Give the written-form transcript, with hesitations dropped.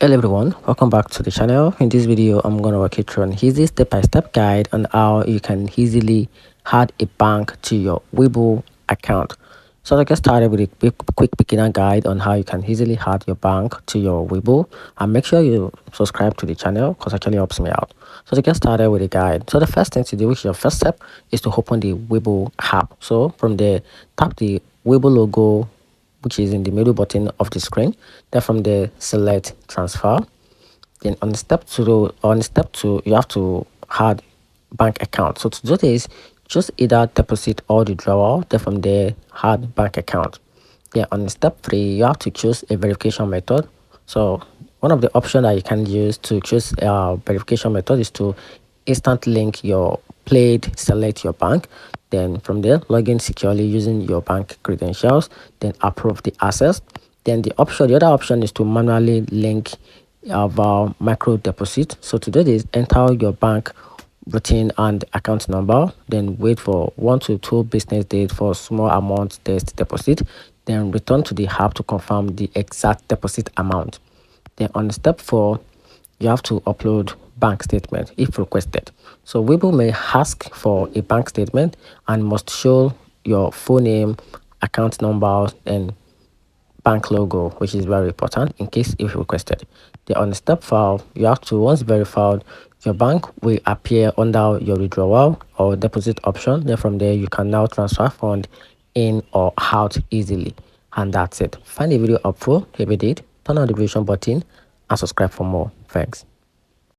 Hello everyone, welcome back to the channel. In this video I'm going to walk you through an easy step-by-step guide on how you can easily add a bank to your Webull account. So let's get started with a quick beginner guide on how you can easily add your bank to your Webull, and make sure you subscribe to the channel because it actually helps me out. So to get started with the guide, so the first thing to do, which is your first step, is to open the Webull app. So from there, tap the Webull logo, which is in the middle button of the screen. Then from there, select transfer. Then on step two, you have to add bank account. So to do this, just either deposit or withdrawal. Then from there, add bank account. Then on step 3, you have to choose a verification method. So one of the options that you can use to choose a verification method is to instant link your played, select your bank. Then from there, log in securely using your bank credentials. Then approve the access. Then the other option is to manually link our micro deposit. So to do this, enter your bank routine and account number. Then wait for 1 to 2 business days for small amount test deposit. Then return to the app to confirm the exact deposit amount. Then on step 4, you have to upload bank statement if requested. So Webull may ask for a bank statement and must show your full name, account number, and bank logo, which is very important in case if requested. Then on step 5, you have to, once verified, your bank will appear under your withdrawal or deposit option. Then from there, you can now transfer fund in or out easily. And that's it. Find the video helpful. If you did, turn on the notification button and subscribe for more. Thanks.